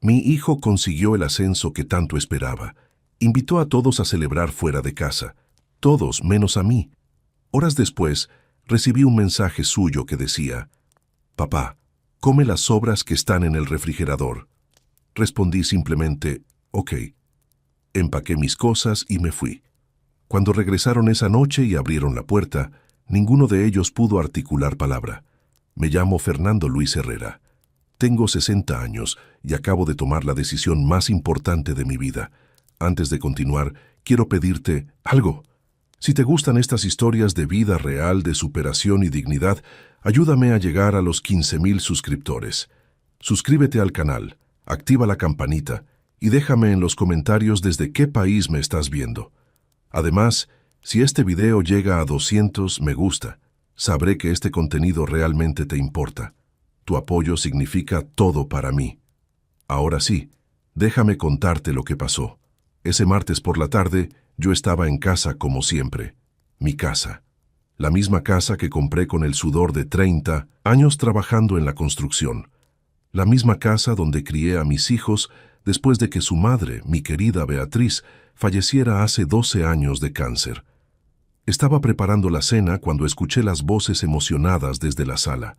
Mi hijo consiguió el ascenso que tanto esperaba. Invitó a todos a celebrar fuera de casa. Todos menos a mí. Horas después, recibí un mensaje suyo que decía: «Papá, come las sobras que están en el refrigerador». Respondí simplemente: «Ok». Empaqué mis cosas y me fui. Cuando regresaron esa noche y abrieron la puerta, ninguno de ellos pudo articular palabra. Me llamo Fernando Luis Herrera. Tengo 60 años y acabo de tomar la decisión más importante de mi vida. Antes de continuar, quiero pedirte algo. Si te gustan estas historias de vida real, de superación y dignidad, ayúdame a llegar a los 15,000 suscriptores. Suscríbete al canal, activa la campanita y déjame en los comentarios desde qué país me estás viendo. Además, si este video llega a 200 me gusta, sabré que este contenido realmente te importa. Tu apoyo significa todo para mí. Ahora sí, déjame contarte lo que pasó. Ese martes por la tarde, yo estaba en casa como siempre. Mi casa. La misma casa que compré con el sudor de 30 años trabajando en la construcción. La misma casa donde crié a mis hijos después de que su madre, mi querida Beatriz, falleciera hace 12 años de cáncer. Estaba preparando la cena cuando escuché las voces emocionadas desde la sala.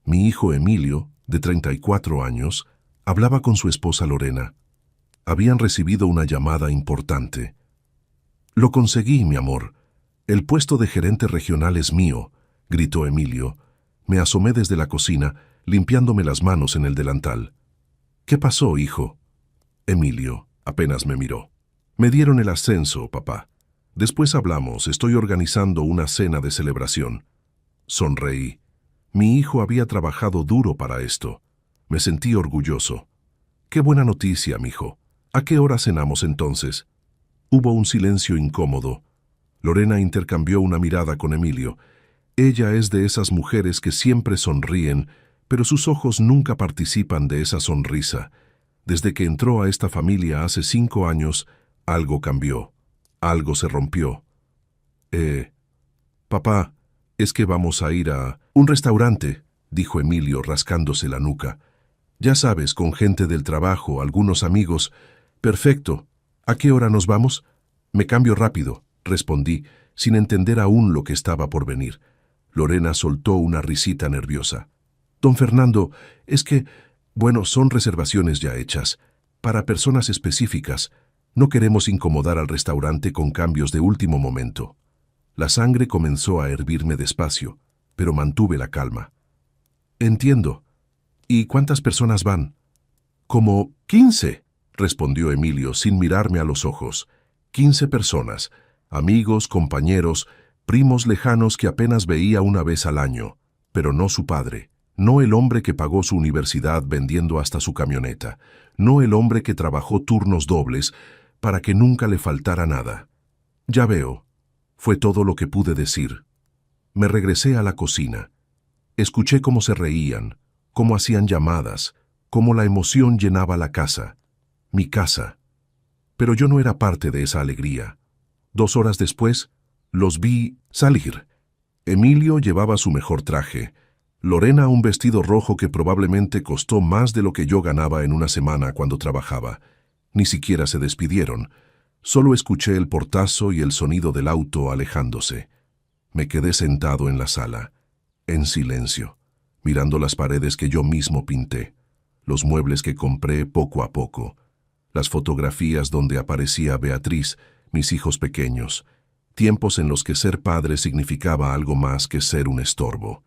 Mi hijo Emilio, de 34 años, hablaba con su esposa Lorena. Habían recibido una llamada importante. «Lo conseguí, mi amor. El puesto de gerente regional es mío», gritó Emilio. Me asomé desde la cocina, limpiándome las manos en el delantal. «¿Qué pasó, hijo?» Emilio apenas me miró. «Me dieron el ascenso, papá. Después hablamos, estoy organizando una cena de celebración». Sonreí. Mi hijo había trabajado duro para esto. Me sentí orgulloso. «Qué buena noticia, mijo. ¿A qué hora cenamos entonces?» Hubo un silencio incómodo. Lorena intercambió una mirada con Emilio. Ella es de esas mujeres que siempre sonríen, pero sus ojos nunca participan de esa sonrisa. Desde que entró a esta familia hace 5 años, algo cambió. Algo se rompió. Papá, es que vamos a ir a un restaurante», dijo Emilio rascándose la nuca. «Ya sabes, con gente del trabajo, algunos amigos». «Perfecto. ¿A qué hora nos vamos?» «Me cambio rápido», respondí, sin entender aún lo que estaba por venir. Lorena soltó una risita nerviosa. «Don Fernando, es que, bueno, son reservaciones ya hechas, para personas específicas. No queremos incomodar al restaurante con cambios de último momento». La sangre comenzó a hervirme despacio, pero mantuve la calma. «Entiendo. ¿Y cuántas personas van?» «Como 15», respondió Emilio sin mirarme a los ojos. 15 personas, amigos, compañeros, primos lejanos que apenas veía una vez al año, pero no su padre, no el hombre que pagó su universidad vendiendo hasta su camioneta, no el hombre que trabajó turnos dobles para que nunca le faltara nada. «Ya veo», fue todo lo que pude decir. Me regresé a la cocina. Escuché cómo se reían, cómo hacían llamadas, cómo la emoción llenaba la casa. Mi casa. Pero yo no era parte de esa alegría. 2 horas después, los vi salir. Emilio llevaba su mejor traje. Lorena un vestido rojo que probablemente costó más de lo que yo ganaba en una semana cuando trabajaba. Ni siquiera se despidieron. Solo escuché el portazo y el sonido del auto alejándose. Me quedé sentado en la sala, en silencio, mirando las paredes que yo mismo pinté, los muebles que compré poco a poco, las fotografías donde aparecía Beatriz, mis hijos pequeños, tiempos en los que ser padre significaba algo más que ser un estorbo.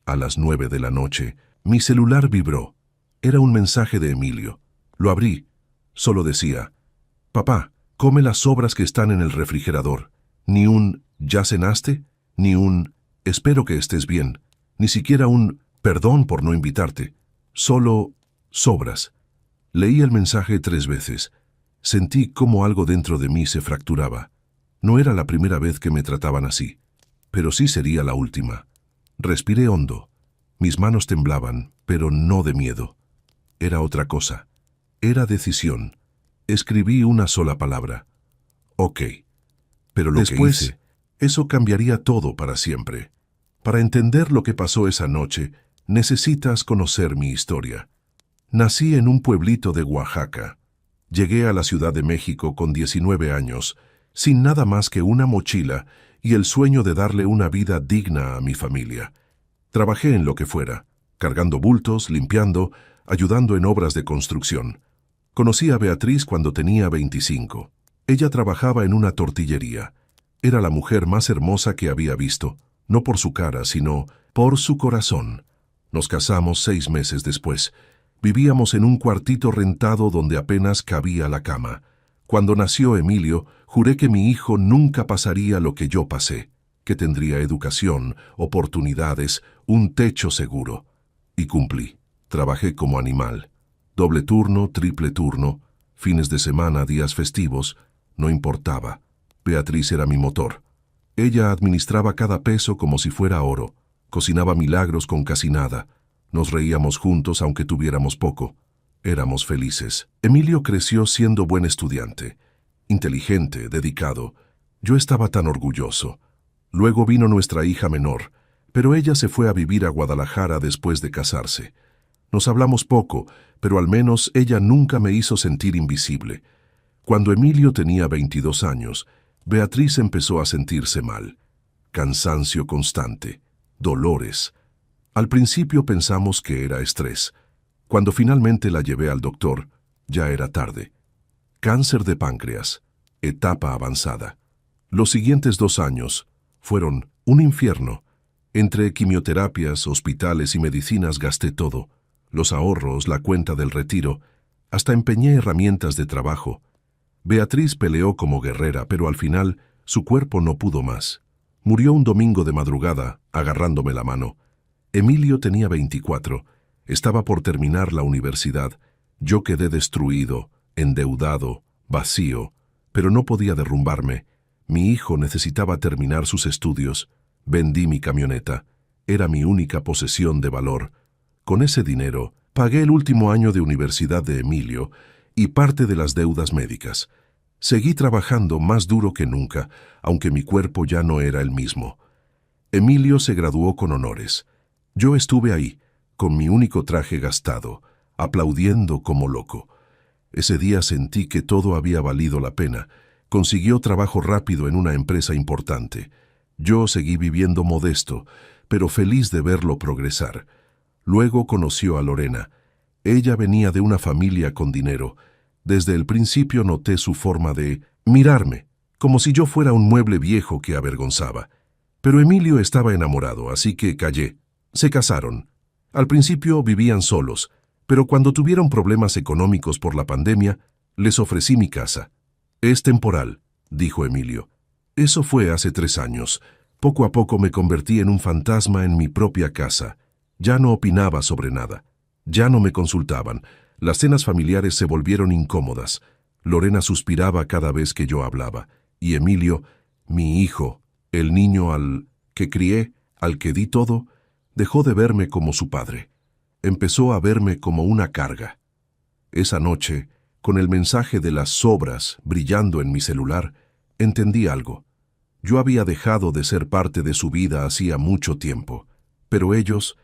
A las 9 de la noche, mi celular vibró. Era un mensaje de Emilio. Lo abrí. Solo decía: «Papá, come las sobras que están en el refrigerador». Ni un «¿ya cenaste?», ni un «espero que estés bien», ni siquiera un «perdón por no invitarte». Solo sobras. Leí el mensaje 3 veces. Sentí cómo algo dentro de mí se fracturaba. No era la primera vez que me trataban así, pero sí sería la última. Respiré hondo. Mis manos temblaban, pero no de miedo. Era otra cosa. Era decisión. Escribí una sola palabra. «Ok». Pero después, eso cambiaría todo para siempre. Para entender lo que pasó esa noche, necesitas conocer mi historia. Nací en un pueblito de Oaxaca. Llegué a la Ciudad de México con 19 años, sin nada más que una mochila y el sueño de darle una vida digna a mi familia. Trabajé en lo que fuera, cargando bultos, limpiando, ayudando en obras de construcción. Conocí a Beatriz cuando tenía 25. Ella trabajaba en una tortillería. Era la mujer más hermosa que había visto, no por su cara, sino por su corazón. Nos casamos 6 meses después. Vivíamos en un cuartito rentado donde apenas cabía la cama. Cuando nació Emilio, juré que mi hijo nunca pasaría lo que yo pasé, que tendría educación, oportunidades, un techo seguro. Y cumplí. Trabajé como animal. Doble turno, triple turno, fines de semana, días festivos, no importaba. Beatriz era mi motor. Ella administraba cada peso como si fuera oro. Cocinaba milagros con casi nada. Nos reíamos juntos aunque tuviéramos poco. Éramos felices. Emilio creció siendo buen estudiante. Inteligente, dedicado. Yo estaba tan orgulloso. Luego vino nuestra hija menor, pero ella se fue a vivir a Guadalajara después de casarse. Nos hablamos poco, pero al menos ella nunca me hizo sentir invisible. Cuando Emilio tenía 22 años, Beatriz empezó a sentirse mal. Cansancio constante, dolores. Al principio pensamos que era estrés. Cuando finalmente la llevé al doctor, ya era tarde. Cáncer de páncreas, etapa avanzada. Los siguientes 2 años fueron un infierno. Entre quimioterapias, hospitales y medicinas gasté todo. Los ahorros, la cuenta del retiro, hasta empeñé herramientas de trabajo. Beatriz peleó como guerrera, pero al final su cuerpo no pudo más. Murió un domingo de madrugada, agarrándome la mano. Emilio tenía 24, estaba por terminar la universidad. Yo quedé destruido, endeudado, vacío, pero no podía derrumbarme. Mi hijo necesitaba terminar sus estudios. Vendí mi camioneta. Era mi única posesión de valor. Con ese dinero, pagué el último año de universidad de Emilio y parte de las deudas médicas. Seguí trabajando más duro que nunca, aunque mi cuerpo ya no era el mismo. Emilio se graduó con honores. Yo estuve ahí, con mi único traje gastado, aplaudiendo como loco. Ese día sentí que todo había valido la pena. Consiguió trabajo rápido en una empresa importante. Yo seguí viviendo modesto, pero feliz de verlo progresar. Luego conoció a Lorena. Ella venía de una familia con dinero. Desde el principio noté su forma de mirarme, como si yo fuera un mueble viejo que avergonzaba. Pero Emilio estaba enamorado, así que callé. Se casaron. Al principio vivían solos, pero cuando tuvieron problemas económicos por la pandemia, les ofrecí mi casa. Es temporal, dijo Emilio. Eso fue hace 3 años. Poco a poco me convertí en un fantasma en mi propia casa. Ya no opinaba sobre nada. Ya no me consultaban. Las cenas familiares se volvieron incómodas. Lorena suspiraba cada vez que yo hablaba. Y Emilio, mi hijo, el niño al que crié, al que di todo, dejó de verme como su padre. Empezó a verme como una carga. Esa noche, con el mensaje de las sobras brillando en mi celular, entendí algo. Yo había dejado de ser parte de su vida hacía mucho tiempo, pero ellos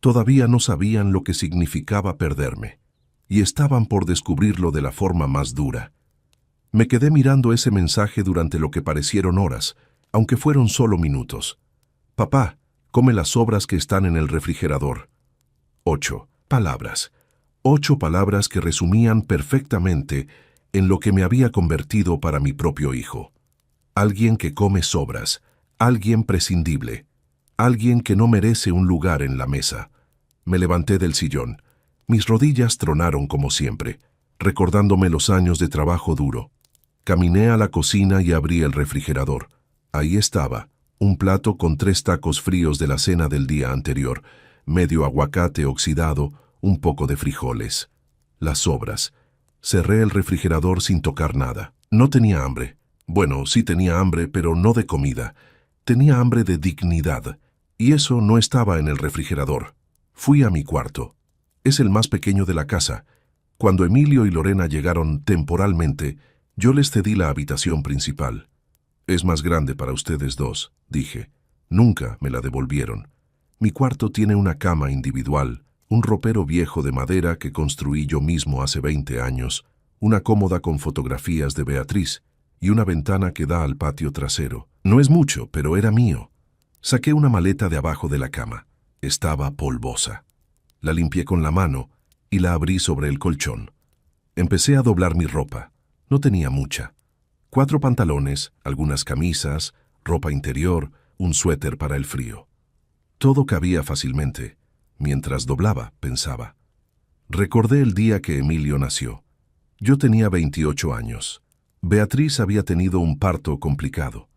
todavía no sabían lo que significaba perderme, y estaban por descubrirlo de la forma más dura. Me quedé mirando ese mensaje durante lo que parecieron horas, aunque fueron solo minutos. Papá, come las sobras que están en el refrigerador. 8 palabras. 8 palabras que resumían perfectamente en lo que me había convertido para mi propio hijo. Alguien que come sobras, alguien prescindible, alguien que no merece un lugar en la mesa. Me levanté del sillón. Mis rodillas tronaron como siempre, recordándome los años de trabajo duro. Caminé a la cocina y abrí el refrigerador. Ahí estaba, un plato con 3 tacos fríos de la cena del día anterior, medio aguacate oxidado, un poco de frijoles. Las sobras. Cerré el refrigerador sin tocar nada. No tenía hambre. Bueno, sí tenía hambre, pero no de comida. Tenía hambre de dignidad, y eso no estaba en el refrigerador. Fui a mi cuarto. Es el más pequeño de la casa. Cuando Emilio y Lorena llegaron temporalmente, yo les cedí la habitación principal. Es más grande para ustedes dos, dije. Nunca me la devolvieron. Mi cuarto tiene una cama individual, un ropero viejo de madera que construí yo mismo hace 20 años, una cómoda con fotografías de Beatriz y una ventana que da al patio trasero. No es mucho, pero era mío. Saqué una maleta de abajo de la cama. Estaba polvosa. La limpié con la mano y la abrí sobre el colchón. Empecé a doblar mi ropa. No tenía mucha. 4 pantalones, algunas camisas, ropa interior, un suéter para el frío. Todo cabía fácilmente. Mientras doblaba, pensaba. Recordé el día que Emilio nació. Yo tenía 28 años. Beatriz había tenido un parto complicado.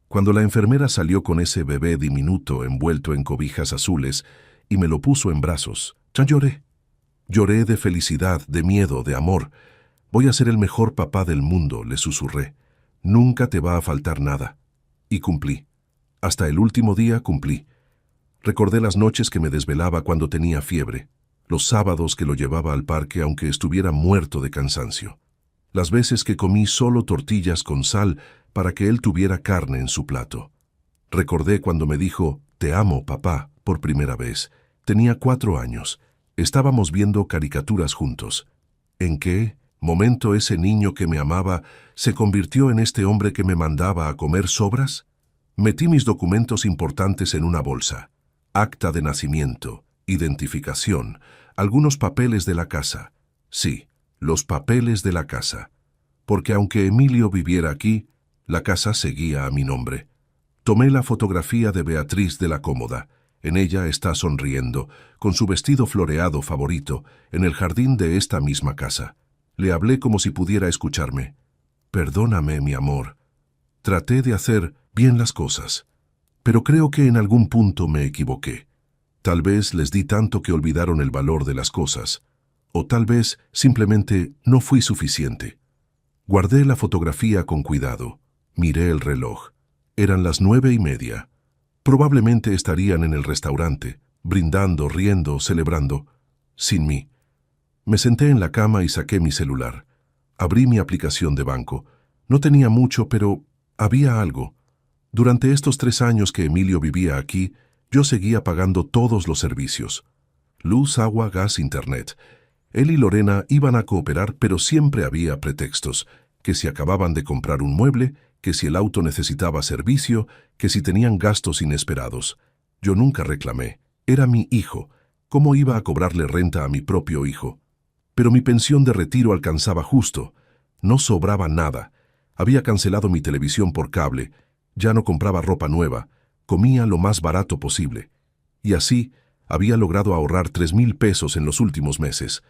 Cuando la enfermera salió con ese bebé diminuto envuelto en cobijas azules y me lo puso en brazos, ya lloré. Lloré de felicidad, de miedo, de amor. Voy a ser el mejor papá del mundo, le susurré. Nunca te va a faltar nada. Y cumplí. Hasta el último día cumplí. Recordé las noches que me desvelaba cuando tenía fiebre, los sábados que lo llevaba al parque aunque estuviera muerto de cansancio, las veces que comí solo tortillas con sal para que él tuviera carne en su plato. Recordé cuando me dijo, «Te amo, papá», por primera vez. Tenía 4 años. Estábamos viendo caricaturas juntos. ¿En qué momento ese niño que me amaba se convirtió en este hombre que me mandaba a comer sobras? Metí mis documentos importantes en una bolsa. Acta de nacimiento, identificación, algunos papeles de la casa. Sí, los papeles de la casa. Porque aunque Emilio viviera aquí, la casa seguía a mi nombre. Tomé la fotografía de Beatriz de la cómoda. En ella está sonriendo, con su vestido floreado favorito, en el jardín de esta misma casa. Le hablé como si pudiera escucharme. Perdóname, mi amor. Traté de hacer bien las cosas. Pero creo que en algún punto me equivoqué. Tal vez les di tanto que olvidaron el valor de las cosas. O tal vez simplemente no fui suficiente. Guardé la fotografía con cuidado. Miré el reloj. Eran las 9:30. Probablemente estarían en el restaurante, brindando, riendo, celebrando. Sin mí. Me senté en la cama y saqué mi celular. Abrí mi aplicación de banco. No tenía mucho, pero había algo. Durante estos 3 años que Emilio vivía aquí, yo seguía pagando todos los servicios. Luz, agua, gas, internet. Él y Lorena iban a cooperar, pero siempre había pretextos. Que si acababan de comprar un mueble, que si el auto necesitaba servicio, que si tenían gastos inesperados. Yo nunca reclamé. Era mi hijo. ¿Cómo iba a cobrarle renta a mi propio hijo? Pero mi pensión de retiro alcanzaba justo. No sobraba nada. Había cancelado mi televisión por cable. Ya no compraba ropa nueva, comía lo más barato posible. Y así había logrado ahorrar 3,000 pesos en los últimos meses.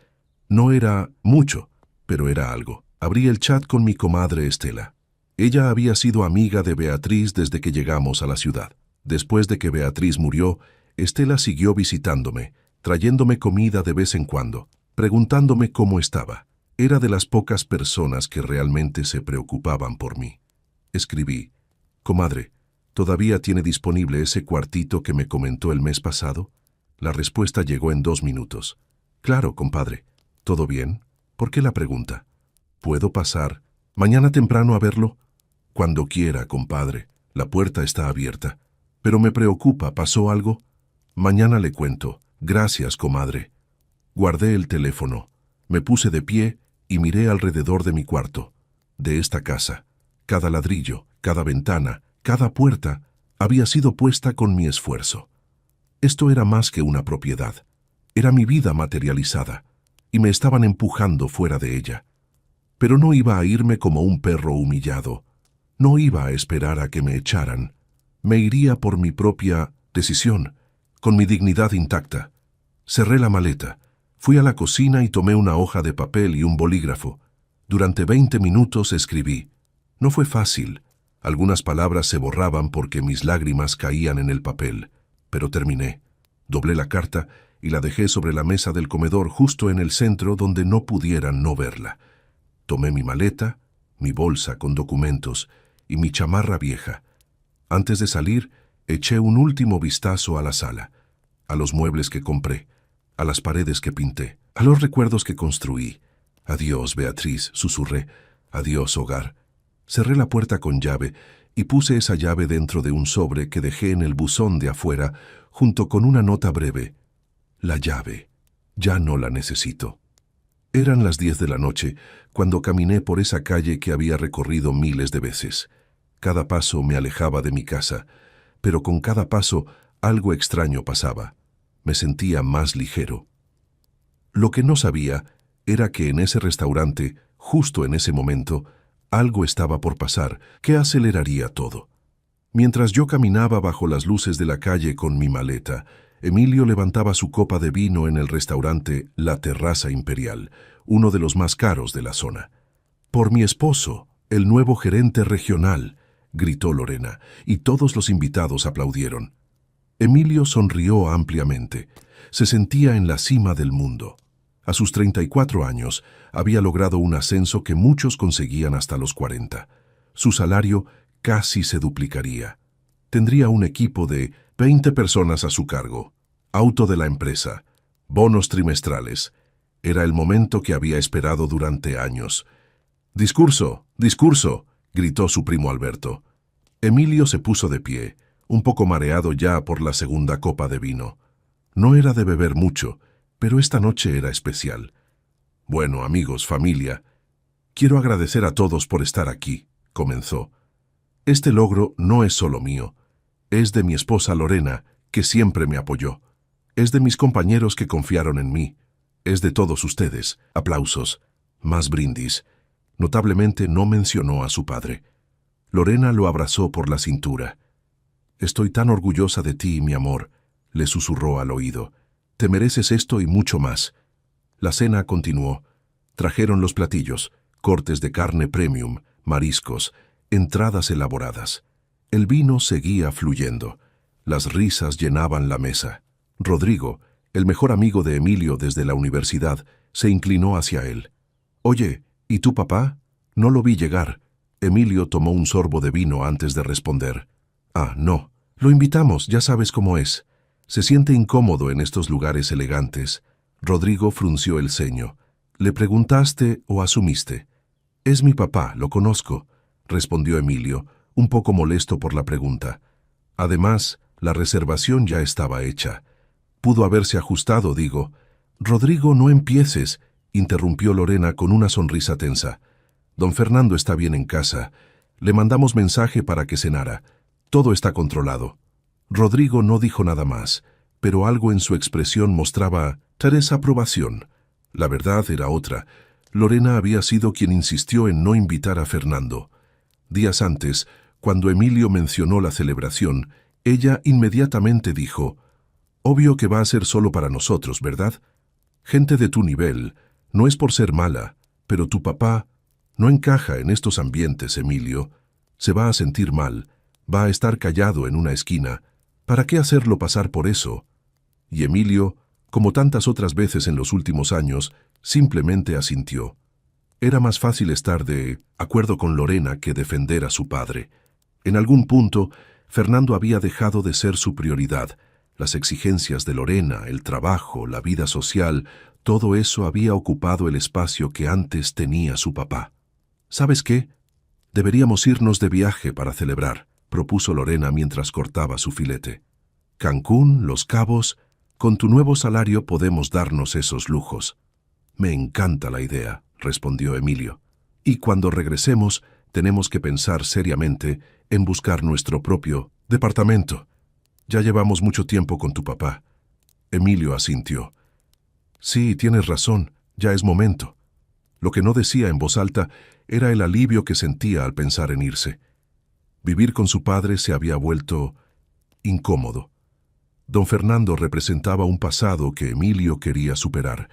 No era mucho, pero era algo. Abrí el chat con mi comadre Estela. Ella había sido amiga de Beatriz desde que llegamos a la ciudad. Después de que Beatriz murió, Estela siguió visitándome, trayéndome comida de vez en cuando, preguntándome cómo estaba. Era de las pocas personas que realmente se preocupaban por mí. Escribí, «Comadre, ¿todavía tiene disponible ese cuartito que me comentó el mes pasado?» La respuesta llegó en 2 minutos. «Claro, compadre. ¿Todo bien? ¿Por qué la pregunta?» «¿Puedo pasar mañana temprano a verlo?» «Cuando quiera, compadre. La puerta está abierta. Pero me preocupa, ¿pasó algo?» «Mañana le cuento. Gracias, comadre». Guardé el teléfono. Me puse de pie y miré alrededor de mi cuarto. De esta casa. Cada ladrillo, cada ventana, cada puerta había sido puesta con mi esfuerzo. Esto era más que una propiedad. Era mi vida materializada, y me estaban empujando fuera de ella. Pero no iba a irme como un perro humillado. No iba a esperar a que me echaran. Me iría por mi propia decisión, con mi dignidad intacta. Cerré la maleta, fui a la cocina y tomé una hoja de papel y un bolígrafo. Durante 20 minutos escribí. No fue fácil. Algunas palabras se borraban porque mis lágrimas caían en el papel, pero terminé. Doblé la carta y la dejé sobre la mesa del comedor justo en el centro donde no pudieran no verla. Tomé mi maleta, mi bolsa con documentos y mi chamarra vieja. Antes de salir, eché un último vistazo a la sala, a los muebles que compré, a las paredes que pinté, a los recuerdos que construí. «Adiós, Beatriz», susurré. «Adiós, hogar». Cerré la puerta con llave y puse esa llave dentro de un sobre que dejé en el buzón de afuera junto con una nota breve. La llave. Ya no la necesito. Eran las 10 de la noche cuando caminé por esa calle que había recorrido miles de veces. Cada paso me alejaba de mi casa, pero con cada paso algo extraño pasaba. Me sentía más ligero. Lo que no sabía era que en ese restaurante, justo en ese momento, algo estaba por pasar que aceleraría todo. Mientras yo caminaba bajo las luces de la calle con mi maleta, Emilio levantaba su copa de vino en el restaurante La Terraza Imperial, uno de los más caros de la zona. «Por mi esposo, el nuevo gerente regional», gritó Lorena, y todos los invitados aplaudieron. Emilio sonrió ampliamente. Se sentía en la cima del mundo. A sus 34 años, había logrado un ascenso que muchos conseguían hasta los 40. Su salario casi se duplicaría. Tendría un equipo de 20 personas a su cargo, auto de la empresa, bonos trimestrales. Era el momento que había esperado durante años. «¡Discurso! ¡Discurso!», gritó su primo Alberto. Emilio se puso de pie, un poco mareado ya por la segunda copa de vino. No era de beber mucho, pero esta noche era especial. «Bueno, amigos, familia, quiero agradecer a todos por estar aquí», comenzó. «Este logro no es solo mío. Es de mi esposa Lorena, que siempre me apoyó. Es de mis compañeros que confiaron en mí. Es de todos ustedes». Aplausos. Más brindis. Notablemente no mencionó a su padre. Lorena lo abrazó por la cintura. «Estoy tan orgullosa de ti, mi amor», le susurró al oído. «Te mereces esto y mucho más». La cena continuó. Trajeron los platillos, cortes de carne premium, mariscos, entradas elaboradas. El vino seguía fluyendo. Las risas llenaban la mesa. Rodrigo, el mejor amigo de Emilio desde la universidad, se inclinó hacia él. «Oye, ¿y tu papá? No lo vi llegar». Emilio tomó un sorbo de vino antes de responder. «Ah, no. Lo invitamos, ya sabes cómo es. Se siente incómodo en estos lugares elegantes». Rodrigo frunció el ceño. «¿Le preguntaste o asumiste?» «Es mi papá, lo conozco», respondió Emilio, un poco molesto por la pregunta. Además, la reservación ya estaba hecha. Pudo haberse ajustado, digo. «Rodrigo, no empieces», interrumpió Lorena con una sonrisa tensa. «Don Fernando está bien en casa. Le mandamos mensaje para que cenara. Todo está controlado». Rodrigo no dijo nada más, pero algo en su expresión mostraba desaprobación. La verdad era otra. Lorena había sido quien insistió en no invitar a Fernando. Días antes, cuando Emilio mencionó la celebración, ella inmediatamente dijo: «Obvio que va a ser solo para nosotros, ¿verdad? Gente de tu nivel, no es por ser mala, pero tu papá no encaja en estos ambientes, Emilio. Se va a sentir mal, va a estar callado en una esquina. ¿Para qué hacerlo pasar por eso?» Y Emilio, como tantas otras veces en los últimos años, simplemente asintió. Era más fácil estar de acuerdo con Lorena que defender a su padre. En algún punto, Fernando había dejado de ser su prioridad. Las exigencias de Lorena, el trabajo, la vida social, todo eso había ocupado el espacio que antes tenía su papá. «¿Sabes qué? Deberíamos irnos de viaje para celebrar», propuso Lorena mientras cortaba su filete. «Cancún, Los Cabos, con tu nuevo salario podemos darnos esos lujos». «Me encanta la idea», respondió Emilio. «Y cuando regresemos, tenemos que pensar seriamente en buscar nuestro propio departamento. Ya llevamos mucho tiempo con tu papá». Emilio asintió. «Sí, tienes razón, ya es momento». Lo que no decía en voz alta era el alivio que sentía al pensar en irse. Vivir con su padre se había vuelto incómodo. Don Fernando representaba un pasado que Emilio quería superar,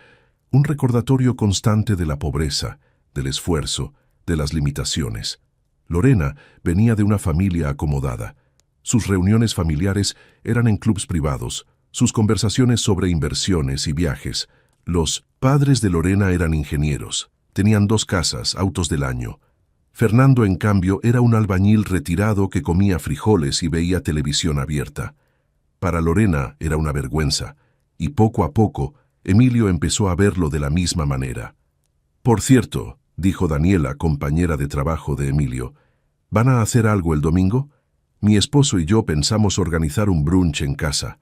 un recordatorio constante de la pobreza, del esfuerzo, de las limitaciones. Lorena venía de una familia acomodada. Sus reuniones familiares eran en clubs privados, sus conversaciones sobre inversiones y viajes. Los padres de Lorena eran ingenieros, tenían 2 casas, autos del año. Fernando, en cambio, era un albañil retirado que comía frijoles y veía televisión abierta. Para Lorena era una vergüenza, y poco a poco Emilio empezó a verlo de la misma manera. «Por cierto», dijo Daniela, compañera de trabajo de Emilio, «¿van a hacer algo el domingo? Mi esposo y yo pensamos organizar un brunch en casa».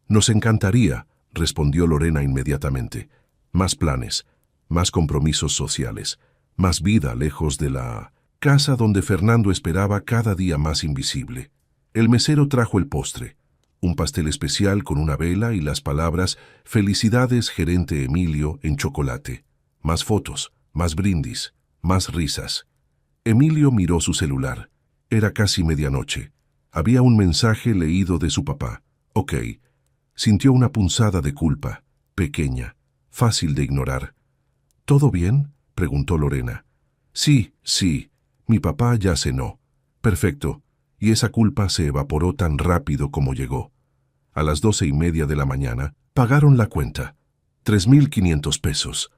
«Nos encantaría», respondió Lorena inmediatamente. Más planes, más compromisos sociales, más vida lejos de la casa donde Fernando esperaba cada día más invisible. El mesero trajo el postre, un pastel especial con una vela y las palabras «Felicidades, gerente Emilio» en chocolate. Más fotos, más brindis, más risas. Emilio miró su celular. Era casi medianoche. Había un mensaje leído de su papá. Ok. Sintió una punzada de culpa, pequeña, fácil de ignorar. ¿Todo bien?, preguntó Lorena. Sí, sí, mi papá ya cenó. Perfecto. Y esa culpa se evaporó tan rápido como llegó. A las 12:30 de la mañana, pagaron la cuenta. 3.500 pesos.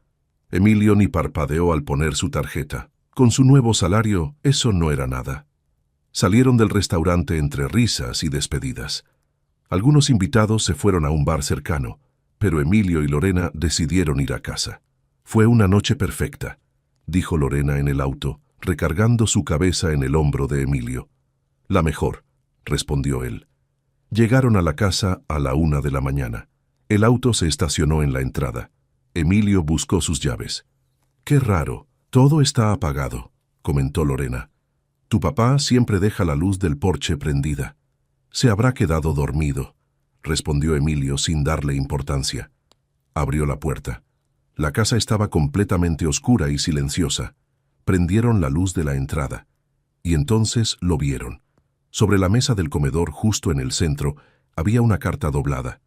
Emilio ni parpadeó al poner su tarjeta. Con su nuevo salario, eso no era nada. Salieron del restaurante entre risas y despedidas. Algunos invitados se fueron a un bar cercano, pero Emilio y Lorena decidieron ir a casa. Fue una noche perfecta, dijo Lorena en el auto, recargando su cabeza en el hombro de Emilio. La mejor, respondió él. Llegaron a la casa a la 1 de la mañana. El auto se estacionó en la entrada. Emilio buscó sus llaves. Qué raro, todo está apagado, comentó Lorena. Tu papá siempre deja la luz del porche prendida. Se habrá quedado dormido, respondió Emilio sin darle importancia. Abrió la puerta. La casa estaba completamente oscura y silenciosa. Prendieron la luz de la entrada. Y entonces lo vieron. Sobre la mesa del comedor, justo en el centro, había una carta doblada.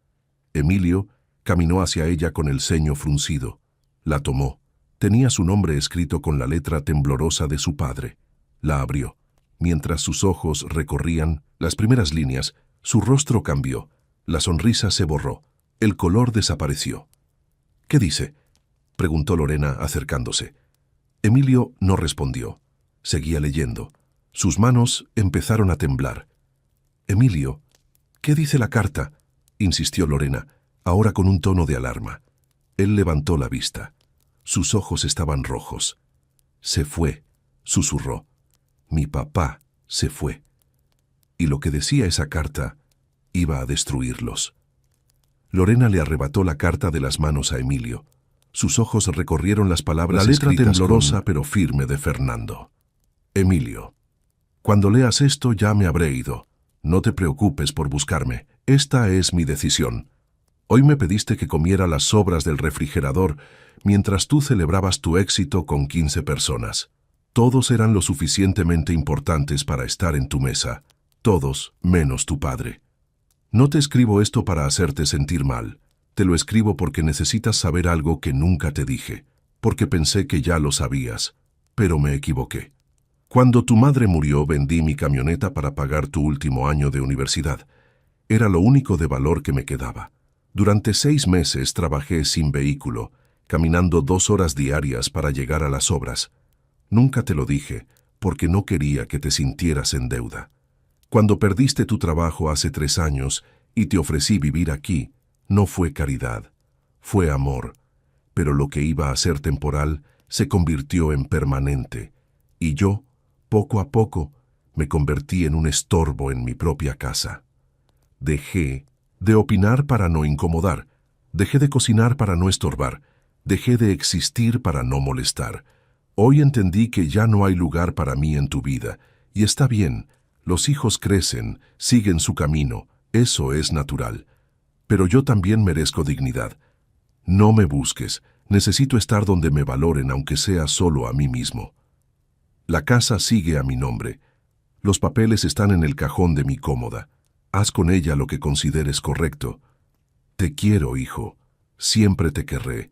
Emilio caminó hacia ella con el ceño fruncido. La tomó. Tenía su nombre escrito con la letra temblorosa de su padre. La abrió. Mientras sus ojos recorrían las primeras líneas, su rostro cambió. La sonrisa se borró. El color desapareció. ¿Qué dice?, preguntó Lorena acercándose. Emilio no respondió. Seguía leyendo. Sus manos empezaron a temblar. «Emilio, ¿qué dice la carta?», insistió Lorena, ahora con un tono de alarma. Él levantó la vista. Sus ojos estaban rojos. «Se fue», susurró. «Mi papá se fue». Y lo que decía esa carta iba a destruirlos. Lorena le arrebató la carta de las manos a Emilio. Sus ojos recorrieron las palabras escritas. La letra temblorosa pero firme de Fernando. «Emilio, cuando leas esto ya me habré ido. No te preocupes por buscarme. Esta es mi decisión. Hoy me pediste que comiera las sobras del refrigerador mientras tú celebrabas tu éxito con 15 personas. Todos eran lo suficientemente importantes para estar en tu mesa. Todos menos tu padre. No te escribo esto para hacerte sentir mal. Te lo escribo porque necesitas saber algo que nunca te dije, porque pensé que ya lo sabías, pero me equivoqué. Cuando tu madre murió, vendí mi camioneta para pagar tu último año de universidad. Era lo único de valor que me quedaba. Durante 6 meses trabajé sin vehículo, caminando 2 horas diarias para llegar a las obras. Nunca te lo dije, porque no quería que te sintieras en deuda. Cuando perdiste tu trabajo hace 3 años y te ofrecí vivir aquí, no fue caridad, fue amor. Pero lo que iba a ser temporal se convirtió en permanente, y yo, poco a poco, me convertí en un estorbo en mi propia casa. Dejé de opinar para no incomodar, dejé de cocinar para no estorbar, dejé de existir para no molestar. Hoy entendí que ya no hay lugar para mí en tu vida, y está bien, los hijos crecen, siguen su camino, eso es natural. Pero yo también merezco dignidad. No me busques, necesito estar donde me valoren aunque sea solo a mí mismo. La casa sigue a mi nombre. Los papeles están en el cajón de mi cómoda. Haz con ella lo que consideres correcto. Te quiero, hijo. Siempre te querré.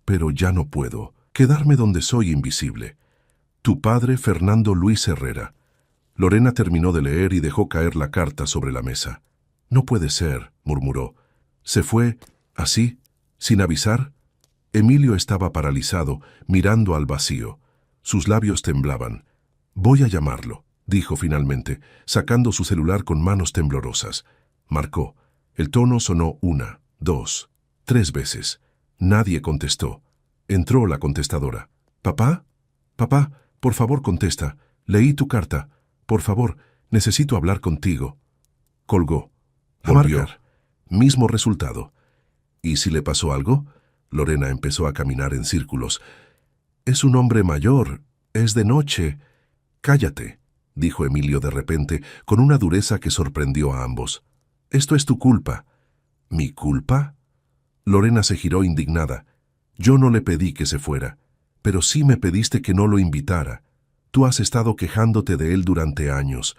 Pero ya no puedo quedarme donde soy invisible. Tu padre, Fernando Luis Herrera. Lorena terminó de leer y dejó caer la carta sobre la mesa. No puede ser, murmuró. ¿Se fue así, sin avisar? Emilio estaba paralizado, mirando al vacío. Sus labios temblaban. Voy a llamarlo, dijo finalmente, sacando su celular con manos temblorosas. Marcó. El tono sonó 1, 2, 3 veces. Nadie contestó. Entró la contestadora. ¿Papá? Papá, por favor contesta. Leí tu carta. Por favor, necesito hablar contigo. Colgó. Volvió. Mismo resultado. ¿Y si le pasó algo? Lorena empezó a caminar en círculos. Es un hombre mayor, es de noche. Cállate, dijo Emilio de repente, con una dureza que sorprendió a ambos. Esto es tu culpa. ¿Mi culpa? Lorena se giró indignada. Yo no le pedí que se fuera, pero sí me pediste que no lo invitara. Tú has estado quejándote de él durante años,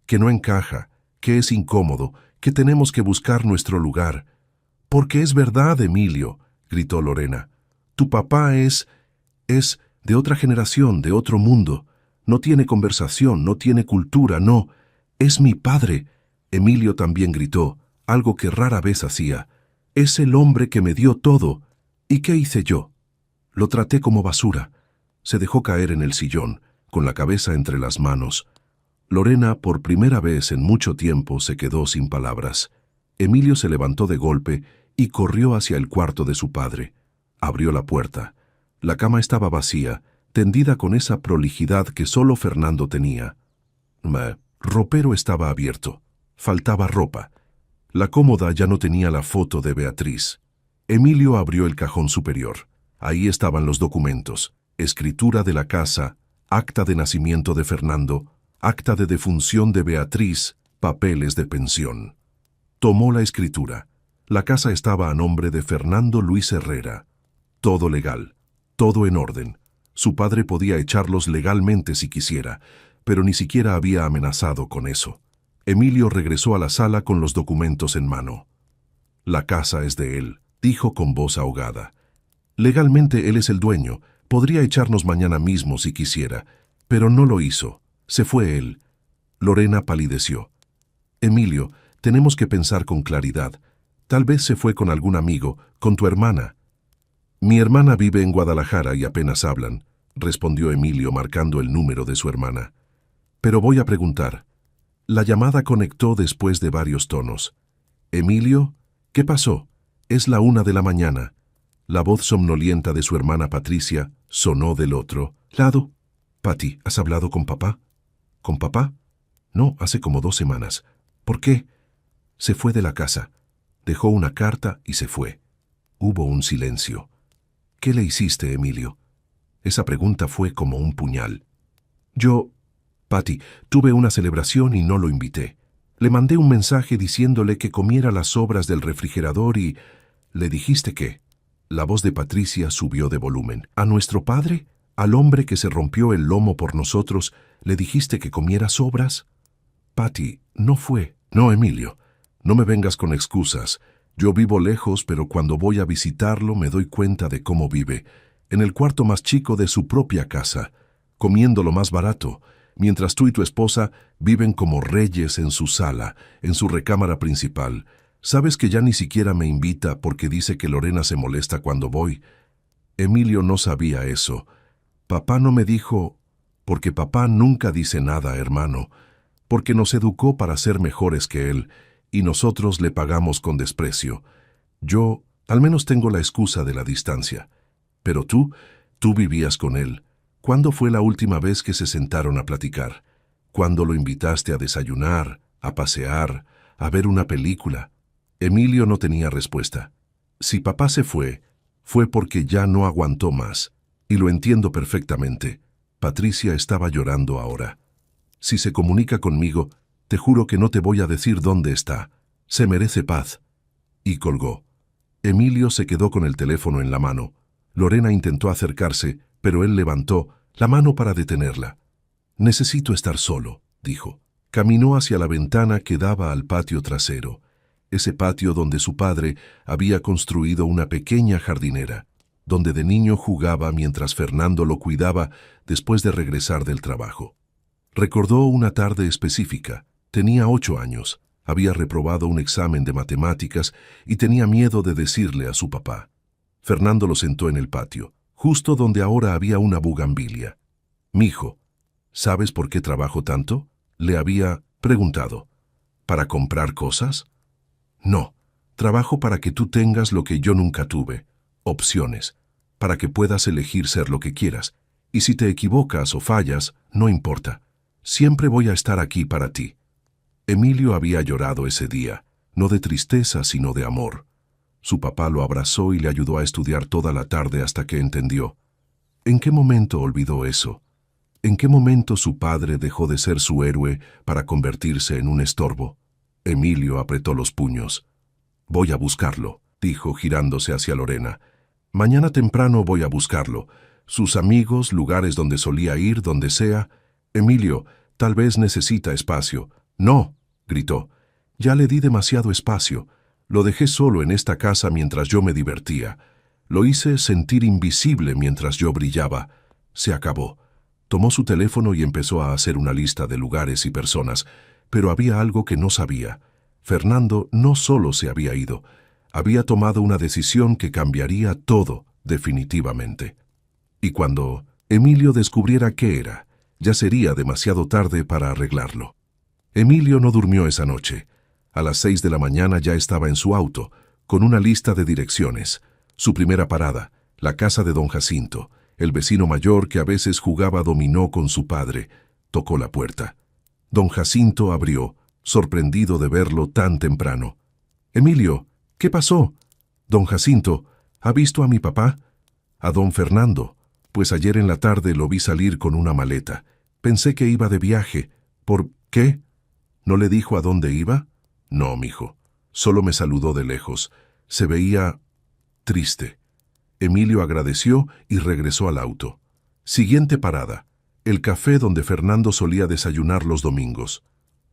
que no encaja, que es incómodo, que tenemos que buscar nuestro lugar. Porque es verdad, Emilio, gritó Lorena. Tu papá es de otra generación, de otro mundo. No tiene conversación, no tiene cultura, no. Es mi padre. Emilio también gritó, algo que rara vez hacía. Es el hombre que me dio todo. ¿Y qué hice yo? Lo traté como basura. Se dejó caer en el sillón, con la cabeza entre las manos. Lorena, por primera vez en mucho tiempo, se quedó sin palabras. Emilio se levantó de golpe y corrió hacia el cuarto de su padre. Abrió la puerta. La cama estaba vacía, tendida con esa prolijidad que solo Fernando tenía. El ropero estaba abierto. Faltaba ropa. La cómoda ya no tenía la foto de Beatriz. Emilio abrió el cajón superior. Ahí estaban los documentos: escritura de la casa, acta de nacimiento de Fernando, acta de defunción de Beatriz, papeles de pensión. Tomó la escritura. La casa estaba a nombre de Fernando Luis Herrera. Todo legal, todo en orden. Su padre podía echarlos legalmente si quisiera, pero ni siquiera había amenazado con eso. Emilio regresó a la sala con los documentos en mano. La casa es de él, dijo con voz ahogada. Legalmente él es el dueño, podría echarnos mañana mismo si quisiera, pero no lo hizo. Se fue él. Lorena palideció. Emilio, tenemos que pensar con claridad. Tal vez se fue con algún amigo, con tu hermana. Mi hermana vive en Guadalajara y apenas hablan, respondió Emilio marcando el número de su hermana. Pero voy a preguntar. La llamada conectó después de varios tonos. Emilio, ¿qué pasó? Es la 1 de la mañana. La voz somnolienta de su hermana Patricia sonó del otro lado. Pati, ¿has hablado con papá? ¿Con papá? No, hace como 2 semanas. ¿Por qué? Se fue de la casa. Dejó una carta y se fue. Hubo un silencio. ¿Qué le hiciste, Emilio? Esa pregunta fue como un puñal. Pati, tuve una celebración y no lo invité. Le mandé un mensaje diciéndole que comiera las sobras del refrigerador y... ¿Le dijiste qué? La voz de Patricia subió de volumen. ¿A nuestro padre? ¿Al hombre que se rompió el lomo por nosotros, le dijiste que comiera sobras? Pati, no fue. No, Emilio, no me vengas con excusas. Yo vivo lejos, pero cuando voy a visitarlo me doy cuenta de cómo vive, en el cuarto más chico de su propia casa, comiendo lo más barato, mientras tú y tu esposa viven como reyes en su sala, en su recámara principal. ¿Sabes que ya ni siquiera me invita porque dice que Lorena se molesta cuando voy? Emilio no sabía eso. Papá no me dijo, porque papá nunca dice nada, hermano, porque nos educó para ser mejores que él, y nosotros le pagamos con desprecio. Yo, al menos tengo la excusa de la distancia. Pero tú vivías con él. ¿Cuándo fue la última vez que se sentaron a platicar? ¿Cuándo lo invitaste a desayunar, a pasear, a ver una película? Emilio no tenía respuesta. Si papá se fue, fue porque ya no aguantó más. Y lo entiendo perfectamente. Patricia estaba llorando ahora. Si se comunica conmigo, te juro que no te voy a decir dónde está. Se merece paz. Y colgó. Emilio se quedó con el teléfono en la mano. Lorena intentó acercarse, pero él levantó la mano para detenerla. Necesito estar solo, dijo. Caminó hacia la ventana que daba al patio trasero, ese patio donde su padre había construido una pequeña jardinera, donde de niño jugaba mientras Fernando lo cuidaba después de regresar del trabajo. Recordó una tarde específica. Tenía 8 años, había reprobado un examen de matemáticas y tenía miedo de decirle a su papá. Fernando lo sentó en el patio, justo donde ahora había una bugambilia. «Mijo, ¿sabes por qué trabajo tanto?», le había preguntado. «¿Para comprar cosas?». «No, trabajo para que tú tengas lo que yo nunca tuve, opciones, para que puedas elegir ser lo que quieras, y si te equivocas o fallas, no importa, siempre voy a estar aquí para ti». Emilio había llorado ese día, no de tristeza sino de amor. Su papá lo abrazó y le ayudó a estudiar toda la tarde hasta que entendió. ¿En qué momento olvidó eso? ¿En qué momento su padre dejó de ser su héroe para convertirse en un estorbo? Emilio apretó los puños. «Voy a buscarlo», dijo girándose hacia Lorena. «Mañana temprano voy a buscarlo. Sus amigos, lugares donde solía ir, donde sea. Emilio, tal vez necesita espacio». «No», gritó. «Ya le di demasiado espacio. Lo dejé solo en esta casa mientras yo me divertía. Lo hice sentir invisible mientras yo brillaba. Se acabó». Tomó su teléfono y empezó a hacer una lista de lugares y personas, pero había algo que no sabía. Fernando no solo se había ido, había tomado una decisión que cambiaría todo definitivamente. Y cuando Emilio descubriera qué era, ya sería demasiado tarde para arreglarlo. Emilio no durmió esa noche. A las 6 de la mañana ya estaba en su auto, con una lista de direcciones. Su primera parada, la casa de don Jacinto, el vecino mayor que a veces jugaba dominó con su padre. Tocó la puerta. Don Jacinto abrió, sorprendido de verlo tan temprano. «Emilio, ¿qué pasó?» «Don Jacinto, ¿ha visto a mi papá?» «A don Fernando, pues ayer en la tarde lo vi salir con una maleta. Pensé que iba de viaje. ¿Por qué? ¿No le dijo a dónde iba?» «No, mijo. Solo me saludó de lejos. Se veía triste». Emilio agradeció y regresó al auto. Siguiente parada, el café donde Fernando solía desayunar los domingos.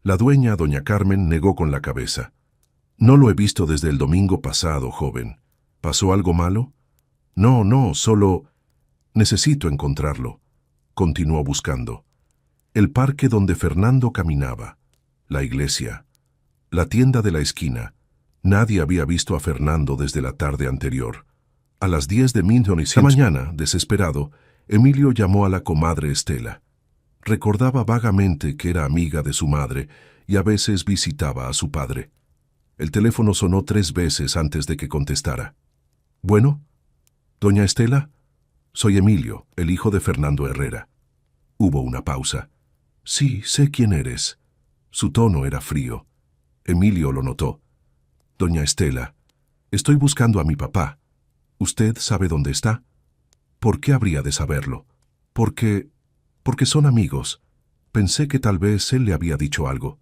La dueña, doña Carmen, negó con la cabeza. «No lo he visto desde el domingo pasado, joven. ¿Pasó algo malo?» No, solo necesito encontrarlo». Continuó buscando. El parque donde Fernando caminaba, la iglesia, la tienda de la esquina. Nadie había visto a Fernando desde la tarde anterior. A las 10 de la mañana, desesperado, Emilio llamó a la comadre Estela. Recordaba vagamente que era amiga de su madre y a veces visitaba a su padre. El teléfono sonó 3 veces antes de que contestara. «¿Bueno? ¿Doña Estela? Soy Emilio, el hijo de Fernando Herrera». Hubo una pausa. «Sí, sé quién eres». Su tono era frío. Emilio lo notó. «Doña Estela, estoy buscando a mi papá. ¿Usted sabe dónde está?» «¿Por qué habría de saberlo?» Porque son amigos. Pensé que tal vez él le había dicho algo».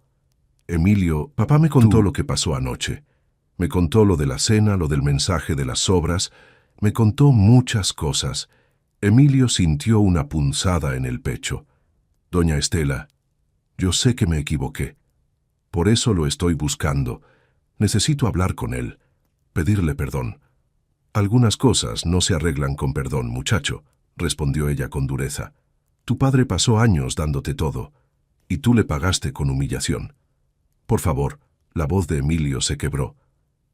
«Emilio, papá me contó lo que pasó anoche. Me contó lo de la cena, lo del mensaje de las obras. Me contó muchas cosas». Emilio sintió una punzada en el pecho. «Doña Estela, yo sé que me equivoqué. Por eso lo estoy buscando. Necesito hablar con él, pedirle perdón». «Algunas cosas no se arreglan con perdón, muchacho», respondió ella con dureza. «Tu padre pasó años dándote todo, y tú le pagaste con humillación. Por favor», la voz de Emilio se quebró.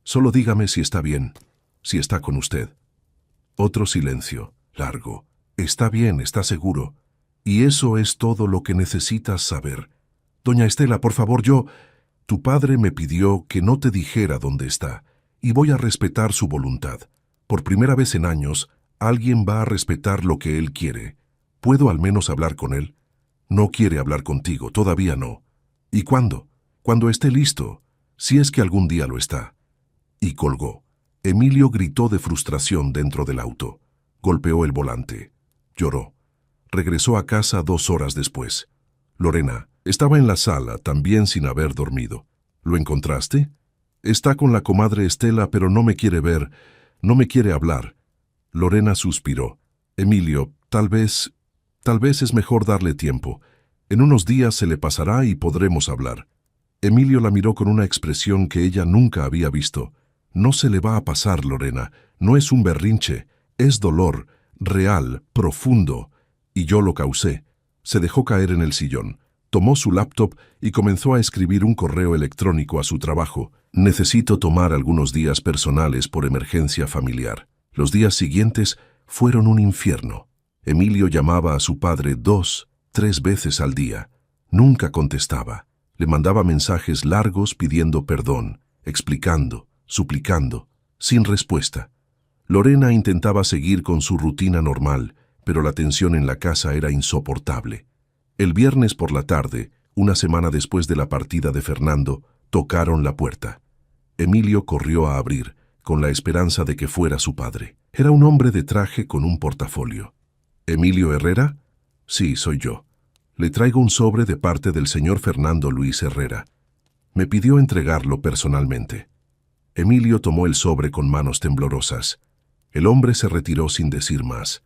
«Solo dígame si está bien, si está con usted». Otro silencio, largo. «Está bien, está seguro. Y eso es todo lo que necesitas saber. Doña Estela, por favor, Tu padre me pidió que no te dijera dónde está, y voy a respetar su voluntad. Por primera vez en años, alguien va a respetar lo que él quiere. ¿Puedo al menos hablar con él?» «No quiere hablar contigo, todavía no». «¿Y cuándo?» «Cuando esté listo, si es que algún día lo está». Y colgó. Emilio gritó de frustración dentro del auto. Golpeó el volante. Lloró. Regresó a casa 2 horas después. Lorena estaba en la sala, también sin haber dormido. «¿Lo encontraste?» «Está con la comadre Estela, pero no me quiere ver. No me quiere hablar». Lorena suspiró. «Emilio, tal vez es mejor darle tiempo. En unos días se le pasará y podremos hablar». Emilio la miró con una expresión que ella nunca había visto. «No se le va a pasar, Lorena. No es un berrinche. Es dolor, real, profundo. Y yo lo causé». Se dejó caer en el sillón. Tomó su laptop y comenzó a escribir un correo electrónico a su trabajo. «Necesito tomar algunos días personales por emergencia familiar». Los días siguientes fueron un infierno. Emilio llamaba a su padre 2, 3 veces al día. Nunca contestaba. Le mandaba mensajes largos pidiendo perdón, explicando, suplicando, sin respuesta. Lorena intentaba seguir con su rutina normal, pero la tensión en la casa era insoportable. El viernes por la tarde, una semana después de la partida de Fernando, tocaron la puerta. Emilio corrió a abrir, con la esperanza de que fuera su padre. Era un hombre de traje con un portafolio. ¿Emilio Herrera? Sí, soy yo. Le traigo un sobre de parte del señor Fernando Luis Herrera. Me pidió entregarlo personalmente. Emilio tomó el sobre con manos temblorosas. El hombre se retiró sin decir más.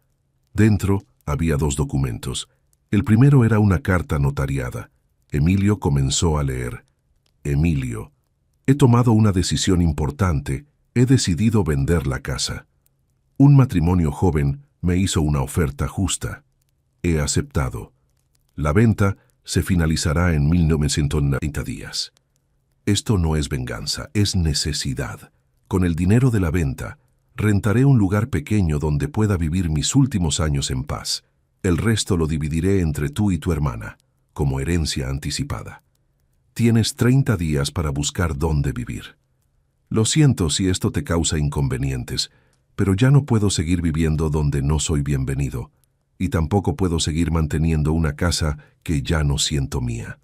Dentro había 2 documentos. El primero era una carta notariada. Emilio comenzó a leer. Emilio, he tomado una decisión importante. He decidido vender la casa. Un matrimonio joven me hizo una oferta justa. He aceptado. La venta se finalizará en 1990 días. Esto no es venganza, es necesidad. Con el dinero de la venta, rentaré un lugar pequeño donde pueda vivir mis últimos años en paz. El resto lo dividiré entre tú y tu hermana, como herencia anticipada. Tienes 30 días para buscar dónde vivir. Lo siento si esto te causa inconvenientes, pero ya no puedo seguir viviendo donde no soy bienvenido, y tampoco puedo seguir manteniendo una casa que ya no siento mía.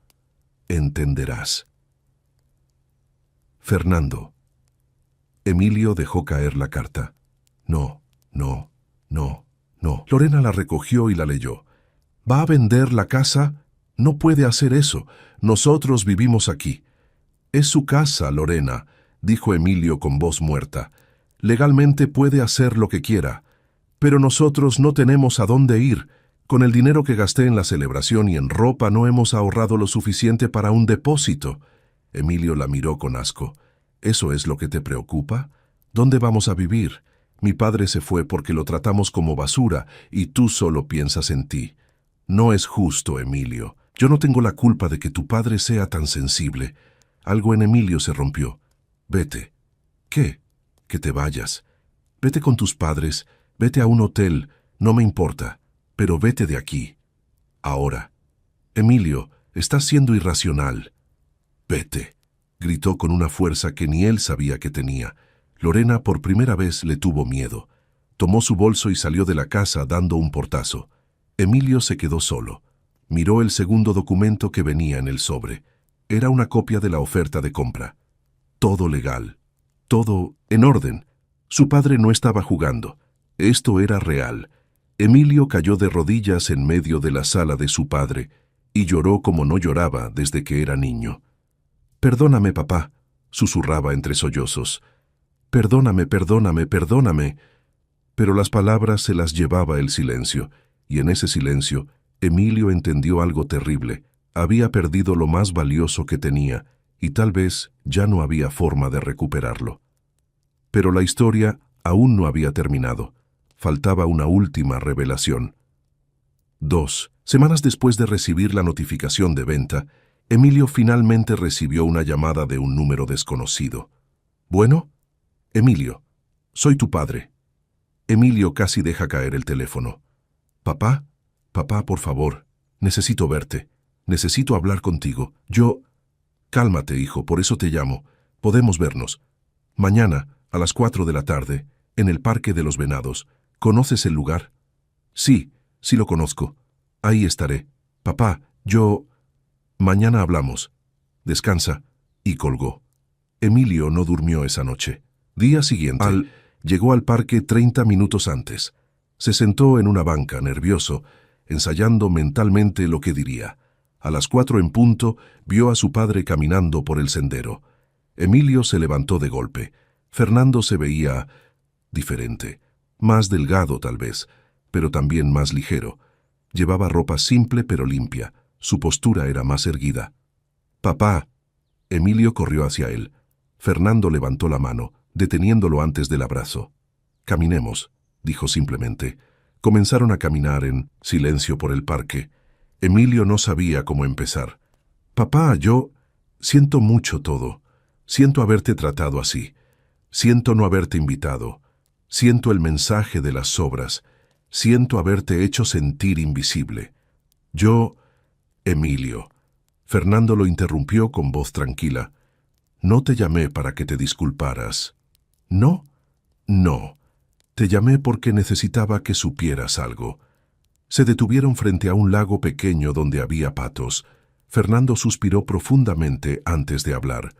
Entenderás. Fernando. Emilio dejó caer la carta. No. Lorena la recogió y la leyó. ¿Va a vender la casa? No puede hacer eso. Nosotros vivimos aquí. Es su casa, Lorena, dijo Emilio con voz muerta. Legalmente puede hacer lo que quiera. Pero nosotros no tenemos a dónde ir. Con el dinero que gasté en la celebración y en ropa no hemos ahorrado lo suficiente para un depósito. Emilio la miró con asco. ¿Eso es lo que te preocupa? ¿Dónde vamos a vivir? Mi padre se fue porque lo tratamos como basura y tú solo piensas en ti. No es justo, Emilio. Yo no tengo la culpa de que tu padre sea tan sensible. Algo en Emilio se rompió. Vete. ¿Qué? Que te vayas. Vete con tus padres, vete a un hotel, no me importa, pero vete de aquí. Ahora. Emilio, estás siendo irracional. Vete, gritó con una fuerza que ni él sabía que tenía. Lorena por primera vez le tuvo miedo. Tomó su bolso y salió de la casa dando un portazo. Emilio se quedó solo. Miró el segundo documento que venía en el sobre. Era una copia de la oferta de compra. Todo legal. Todo en orden. Su padre no estaba jugando. Esto era real. Emilio cayó de rodillas en medio de la sala de su padre y lloró como no lloraba desde que era niño. «Perdóname, papá», susurraba entre sollozos. «Perdóname, perdóname, perdóname». Pero las palabras se las llevaba el silencio, y en ese silencio Emilio entendió algo terrible. Había perdido lo más valioso que tenía, y tal vez ya no había forma de recuperarlo. Pero la historia aún no había terminado. Faltaba una última revelación. 2 semanas después de recibir la notificación de venta, Emilio finalmente recibió una llamada de un número desconocido. «¿Bueno?» «Emilio, soy tu padre». Emilio casi deja caer el teléfono. «¿Papá? Papá, por favor, necesito verte. Necesito hablar contigo. Yo...» «Cálmate, hijo, por eso te llamo. Podemos vernos. Mañana, a las 4 de la tarde, en el Parque de los Venados. ¿Conoces el lugar?» «Sí, sí lo conozco. Ahí estaré. Papá, yo...» «Mañana hablamos. Descansa». Y colgó. Emilio no durmió esa noche. Día siguiente, llegó al parque 30 minutos antes. Se sentó en una banca, nervioso, ensayando mentalmente lo que diría. A las 4 en punto, vio a su padre caminando por el sendero. Emilio se levantó de golpe. Fernando se veía diferente. Más delgado, tal vez, pero también más ligero. Llevaba ropa simple pero limpia. Su postura era más erguida. «Papá». Emilio corrió hacia él. Fernando levantó la mano, deteniéndolo antes del abrazo. «Caminemos», dijo simplemente. Comenzaron a caminar en silencio por el parque. Emilio no sabía cómo empezar. «Papá, yo siento mucho todo. Siento haberte tratado así. Siento no haberte invitado. Siento el mensaje de las sobras. Siento haberte hecho sentir invisible. Yo...» «Emilio». Fernando lo interrumpió con voz tranquila. «No te llamé para que te disculparas». «¿No?» «No. Te llamé porque necesitaba que supieras algo». Se detuvieron frente a un lago pequeño donde había patos. Fernando suspiró profundamente antes de hablar.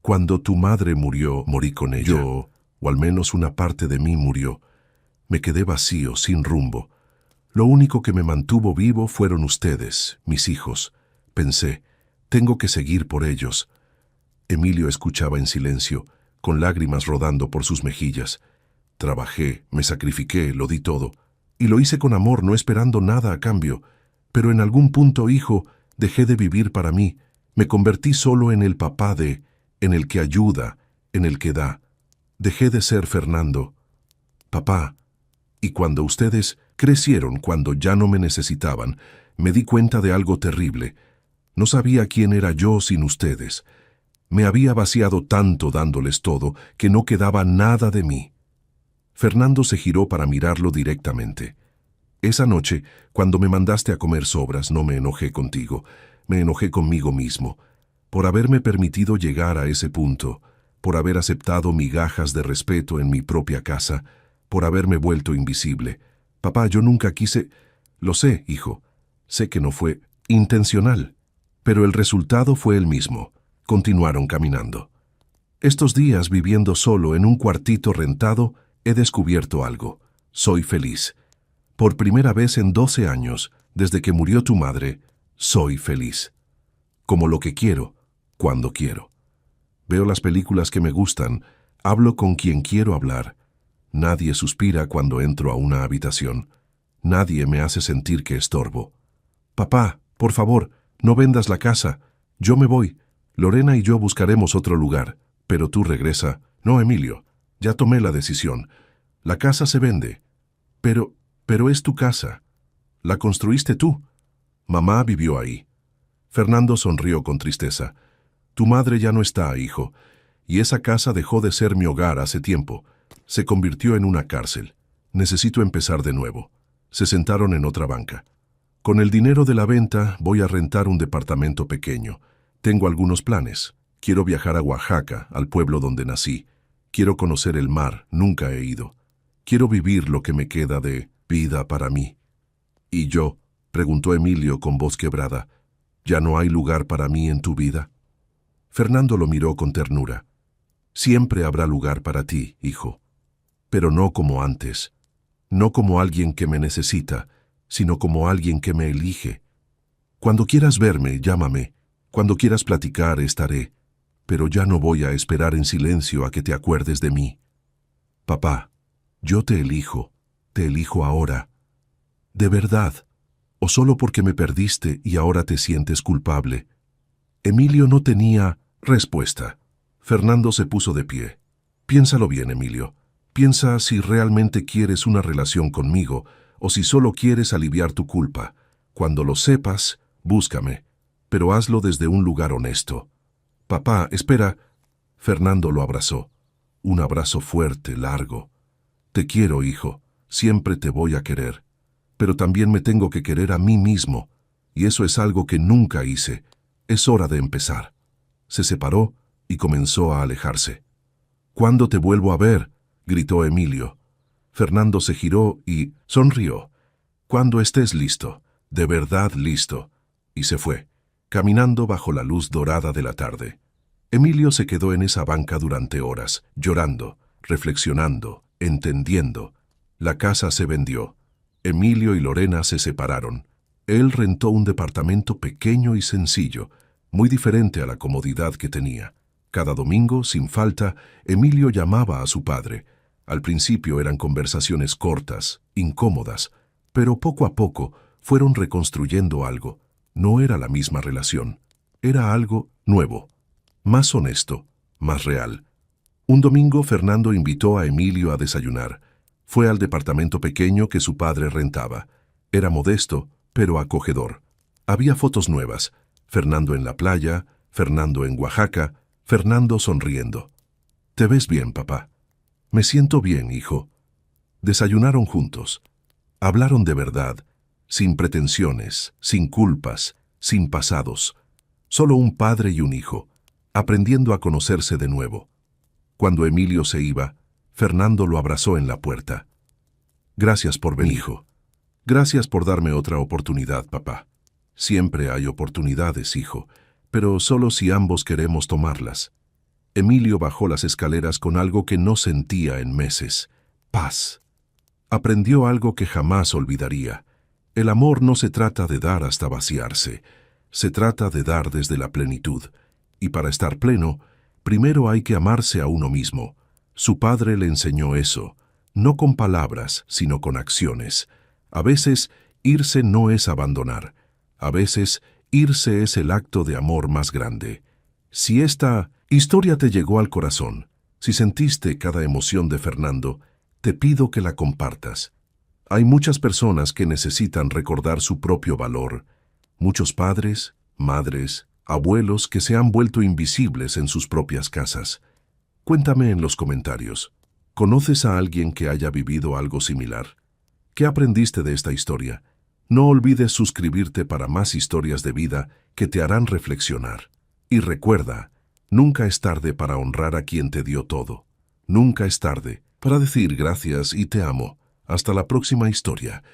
«Cuando tu madre murió, morí con ella. Yo o al menos una parte de mí murió. Me quedé vacío, sin rumbo. Lo único que me mantuvo vivo fueron ustedes, mis hijos. Pensé, tengo que seguir por ellos. Emilio escuchaba en silencio, con lágrimas rodando por sus mejillas. Trabajé, me sacrifiqué, lo di todo. Y lo hice con amor, no esperando nada a cambio. Pero en algún punto, hijo, dejé de vivir para mí. Me convertí solo en el papá en el que ayuda, en el que da. Dejé de ser Fernando. Papá. Y cuando ustedes crecieron, cuando ya no me necesitaban, me di cuenta de algo terrible. No sabía quién era yo sin ustedes. Me había vaciado tanto dándoles todo que no quedaba nada de mí. Fernando se giró para mirarlo directamente. Esa noche, cuando me mandaste a comer sobras, no me enojé contigo, me enojé conmigo mismo, por haberme permitido llegar a ese punto, por haber aceptado migajas de respeto en mi propia casa, por haberme vuelto invisible. Papá, yo nunca quise... Lo sé, hijo, sé que no fue intencional, pero el resultado fue el mismo. Continuaron caminando. Estos días, viviendo solo en un cuartito rentado, he descubierto algo. Soy feliz. Por primera vez en 12 años, desde que murió tu madre, soy feliz. Como lo que quiero, cuando quiero. Veo las películas que me gustan, hablo con quien quiero hablar. Nadie suspira cuando entro a una habitación. Nadie me hace sentir que estorbo. Papá, por favor, no vendas la casa. Yo me voy. Lorena y yo buscaremos otro lugar. Pero tú regresa. No, Emilio. Ya tomé la decisión. La casa se vende. Pero es tu casa. La construiste tú. Mamá vivió ahí. Fernando sonrió con tristeza. Tu madre ya no está, hijo. Y esa casa dejó de ser mi hogar hace tiempo. Se convirtió en una cárcel. Necesito empezar de nuevo. Se sentaron en otra banca. Con el dinero de la venta voy a rentar un departamento pequeño. Tengo algunos planes. Quiero viajar a Oaxaca, al pueblo donde nací. Quiero conocer el mar, nunca he ido. Quiero vivir lo que me queda de vida para mí. ¿Y yo? Preguntó Emilio con voz quebrada. ¿Ya no hay lugar para mí en tu vida? Fernando lo miró con ternura. Siempre habrá lugar para ti, hijo. Pero no como antes. No como alguien que me necesita, sino como alguien que me elige. Cuando quieras verme, llámame. Cuando quieras platicar, estaré. Pero ya no voy a esperar en silencio a que te acuerdes de mí. Papá, yo te elijo ahora. ¿De verdad? ¿O solo porque me perdiste y ahora te sientes culpable? Emilio no tenía respuesta. Fernando se puso de pie. Piénsalo bien, Emilio. Piensa si realmente quieres una relación conmigo o si solo quieres aliviar tu culpa. Cuando lo sepas, búscame, pero hazlo desde un lugar honesto. Papá, espera. Fernando lo abrazó. Un abrazo fuerte, largo. Te quiero, hijo. Siempre te voy a querer. Pero también me tengo que querer a mí mismo, y eso es algo que nunca hice. Es hora de empezar. Se separó y comenzó a alejarse. ¿Cuándo te vuelvo a ver?, gritó Emilio. Fernando se giró y sonrió. Cuando estés listo, de verdad listo. Y se fue, caminando bajo la luz dorada de la tarde. Emilio se quedó en esa banca durante horas, llorando, reflexionando, entendiendo. La casa se vendió. Emilio y Lorena se separaron. Él rentó un departamento pequeño y sencillo, muy diferente a la comodidad que tenía. Cada domingo, sin falta, Emilio llamaba a su padre. Al principio eran conversaciones cortas, incómodas, pero poco a poco fueron reconstruyendo algo. No era la misma relación. Era algo nuevo, más honesto, más real. Un domingo Fernando invitó a Emilio a desayunar. Fue al departamento pequeño que su padre rentaba. Era modesto, pero acogedor. Había fotos nuevas. Fernando en la playa, Fernando en Oaxaca, Fernando sonriendo. «¿Te ves bien, papá?» «Me siento bien, hijo». Desayunaron juntos. Hablaron de verdad, sin pretensiones, sin culpas, sin pasados. Solo un padre y un hijo, aprendiendo a conocerse de nuevo. Cuando Emilio se iba, Fernando lo abrazó en la puerta. «Gracias por venir, hijo. Gracias por darme otra oportunidad, papá. Siempre hay oportunidades, hijo, pero solo si ambos queremos tomarlas». Emilio bajó las escaleras con algo que no sentía en meses: paz. Aprendió algo que jamás olvidaría. El amor no se trata de dar hasta vaciarse, se trata de dar desde la plenitud. Y para estar pleno, primero hay que amarse a uno mismo. Su padre le enseñó eso, no con palabras, sino con acciones. A veces, irse no es abandonar. A veces, irse es el acto de amor más grande. Si esta historia te llegó al corazón, si sentiste cada emoción de Fernando, te pido que la compartas. Hay muchas personas que necesitan recordar su propio valor. Muchos padres, madres, abuelos que se han vuelto invisibles en sus propias casas. Cuéntame en los comentarios. ¿Conoces a alguien que haya vivido algo similar? ¿Qué aprendiste de esta historia? No olvides suscribirte para más historias de vida que te harán reflexionar. Y recuerda, nunca es tarde para honrar a quien te dio todo. Nunca es tarde para decir gracias y te amo. Hasta la próxima historia.